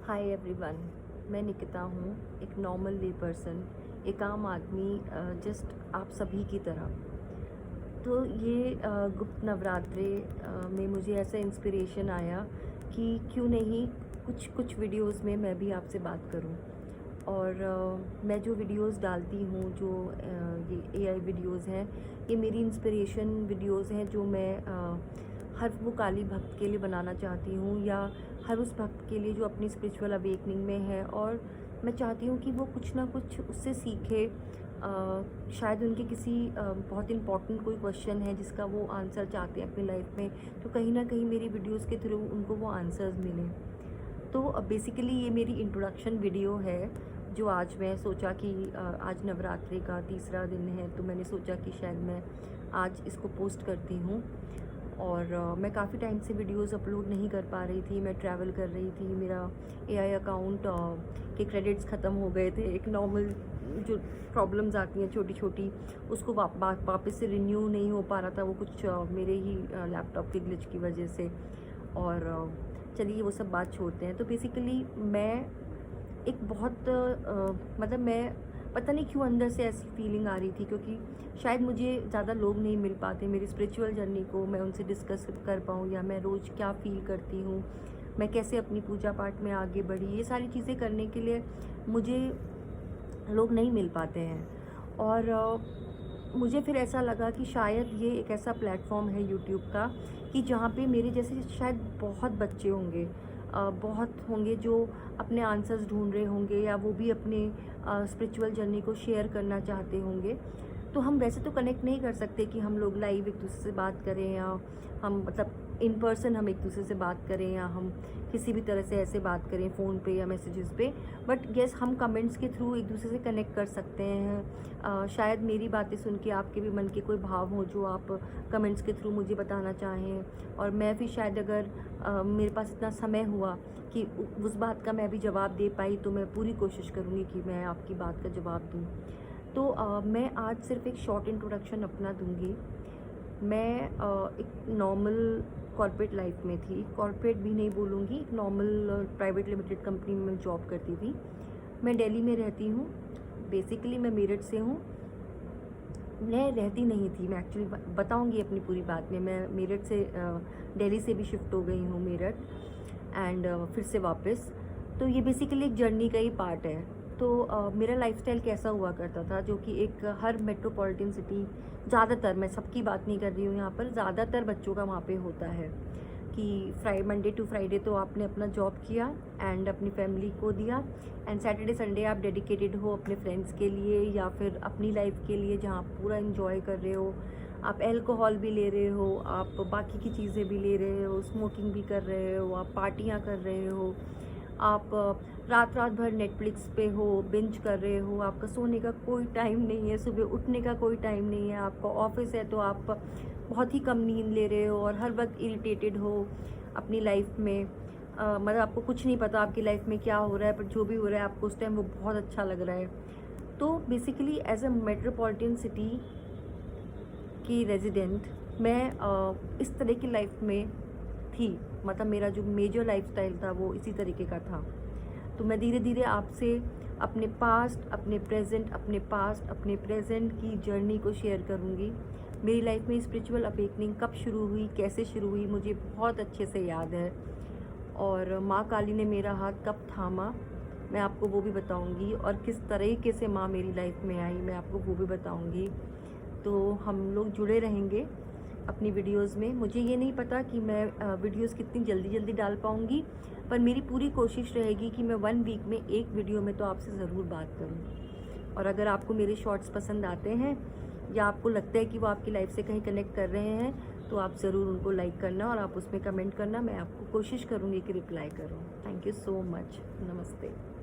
Hi everyone, मैं निकिता हूँ। एक नॉर्मल ले पर्सन, एक आम आदमी, जस्ट आप सभी की तरह। तो ये गुप्त नवरात्रे में मुझे ऐसा इंस्पिरेशन आया कि क्यों नहीं कुछ कुछ वीडियोस में मैं भी आपसे बात करूं। और मैं जो वीडियोस डालती हूँ, जो ये एआई वीडियोस हैं, ये मेरी इंस्पिरेशन वीडियोस हैं जो मैं हर वो काली भक्त के लिए बनाना चाहती हूँ, या हर उस भक्त के लिए जो अपनी स्पिरिचुअल अवेकनिंग में है। और मैं चाहती हूँ कि वो कुछ ना कुछ उससे सीखे। शायद उनके किसी बहुत इंपॉर्टेंट कोई क्वेश्चन है जिसका वो आंसर चाहते हैं अपनी लाइफ में, तो कहीं ना कहीं मेरी वीडियोस के थ्रू उनको वो आंसर्स मिलें। तो बेसिकली ये मेरी इंट्रोडक्शन वीडियो है जो आज मैं सोचा कि आज नवरात्रि का तीसरा दिन है, तो मैंने सोचा कि शायद मैं आज इसको पोस्ट करती हूँ। और मैं काफ़ी टाइम से वीडियोस अपलोड नहीं कर पा रही थी। मैं ट्रैवल कर रही थी, मेरा एआई अकाउंट के क्रेडिट्स ख़त्म हो गए थे। एक नॉर्मल जो प्रॉब्लम्स आती हैं छोटी छोटी, उसको वापस से रिन्यू नहीं हो पा रहा था। वो कुछ मेरे ही लैपटॉप के ग्लिच की वजह से। और चलिए वो सब बात छोड़ते हैं। तो बेसिकली मैं एक बहुत मतलब मैं पता नहीं क्यों अंदर से ऐसी फीलिंग आ रही थी, क्योंकि शायद मुझे ज़्यादा लोग नहीं मिल पाते मेरी स्पिरिचुअल जर्नी को मैं उनसे डिस्कस कर पाऊँ, या मैं रोज़ क्या फ़ील करती हूँ, मैं कैसे अपनी पूजा पाठ में आगे बढ़ी। ये सारी चीज़ें करने के लिए मुझे लोग नहीं मिल पाते हैं। और मुझे फिर ऐसा लगा कि शायद ये एक ऐसा प्लेटफॉर्म है यूट्यूब का कि जहाँ पे मेरे जैसे शायद बहुत बच्चे होंगे, बहुत होंगे जो अपने आंसर्स ढूंढ रहे होंगे, या वो भी अपने स्पिरिचुअल जर्नी को शेयर करना चाहते होंगे। तो हम वैसे तो कनेक्ट नहीं कर सकते कि हम लोग लाइव एक दूसरे से बात करें, या हम मतलब इन पर्सन हम एक दूसरे से बात करें, या हम किसी भी तरह से ऐसे बात करें फ़ोन पे या मैसेजेस पे। बट येस, हम कमेंट्स के थ्रू एक दूसरे से कनेक्ट कर सकते हैं। शायद मेरी बातें सुन के आपके भी मन के कोई भाव हो जो आप कमेंट्स के थ्रू मुझे बताना चाहें। और मैं भी शायद अगर मेरे पास इतना समय हुआ कि उस बात का मैं भी जवाब दे पाई, तो मैं पूरी कोशिश करूँगी कि मैं आपकी बात का जवाब दूँ। तो मैं आज सिर्फ एक शॉर्ट इंट्रोडक्शन अपना दूंगी। मैं एक नॉर्मल कॉर्पोरेट लाइफ में थी। कॉर्पोरेट भी नहीं बोलूँगी, एक नॉर्मल प्राइवेट लिमिटेड कंपनी में जॉब करती थी। मैं दिल्ली में रहती हूँ। बेसिकली मैं मेरठ से हूँ। मैं रहती नहीं थी, मैं एक्चुअली बताऊँगी अपनी पूरी बात में। मैं मेरठ से दिल्ली से भी शिफ्ट हो गई हूँ मेरठ, एंड फिर से वापस। तो ये बेसिकली एक जर्नी का ही पार्ट है। तो मेरा लाइफस्टाइल कैसा हुआ करता था, जो कि एक हर मेट्रोपॉलिटन सिटी, ज़्यादातर, मैं सबकी बात नहीं कर रही हूँ यहाँ पर, ज़्यादातर बच्चों का वहाँ पे होता है कि मंडे टू फ्राइडे तो आपने अपना जॉब किया एंड अपनी फैमिली को दिया, एंड सैटरडे संडे आप डेडिकेटेड हो अपने फ्रेंड्स के लिए या फिर अपनी लाइफ के लिए, जहाँ आप पूरा इन्जॉय कर रहे हो। आप अल्कोहल भी ले रहे हो, आप बाकी की चीज़ें भी ले रहे हो, स्मोकिंग भी कर रहे हो, आप पार्टियाँ कर रहे हो, आप रात रात भर नेटफ्लिक्स पे हो, बिंज कर रहे हो। आपका सोने का कोई टाइम नहीं है, सुबह उठने का कोई टाइम नहीं है। आपका ऑफिस है तो आप बहुत ही कम नींद ले रहे हो और हर वक्त इरिटेटेड हो अपनी लाइफ में। मतलब आपको कुछ नहीं पता आपकी लाइफ में क्या हो रहा है, पर जो भी हो रहा है आपको उस टाइम वो बहुत अच्छा लग रहा है। तो basically as a metropolitan city की रेजिडेंट, मैं इस तरह की लाइफ में थी। मतलब मेरा जो मेजर लाइफस्टाइल था वो इसी तरीके का था। तो मैं धीरे धीरे आपसे अपने पास्ट, अपने प्रेजेंट, अपने पास्ट, अपने प्रेजेंट की जर्नी को शेयर करूँगी। मेरी लाइफ में स्पिरिचुअल अवेकनिंग कब शुरू हुई, कैसे शुरू हुई, मुझे बहुत अच्छे से याद है। और माँ काली ने मेरा हाथ कब थामा, मैं आपको वो भी बताऊँगी। और किस तरीके से माँ मेरी लाइफ में आई, मैं आपको वो भी बताऊँगी। तो हम लोग जुड़े रहेंगे अपनी वीडियोस में। मुझे ये नहीं पता कि मैं वीडियोस कितनी जल्दी जल्दी डाल पाऊँगी, पर मेरी पूरी कोशिश रहेगी कि मैं 1 वीक में एक वीडियो में तो आपसे ज़रूर बात करूँ। और अगर आपको मेरे शॉर्ट्स पसंद आते हैं, या आपको लगता है कि वो आपकी लाइफ से कहीं कनेक्ट कर रहे हैं, तो आप ज़रूर उनको लाइक करना और आप उसमें कमेंट करना। मैं आपको कोशिश करूँगी कि रिप्लाई करूँ। Thank you so much. नमस्ते।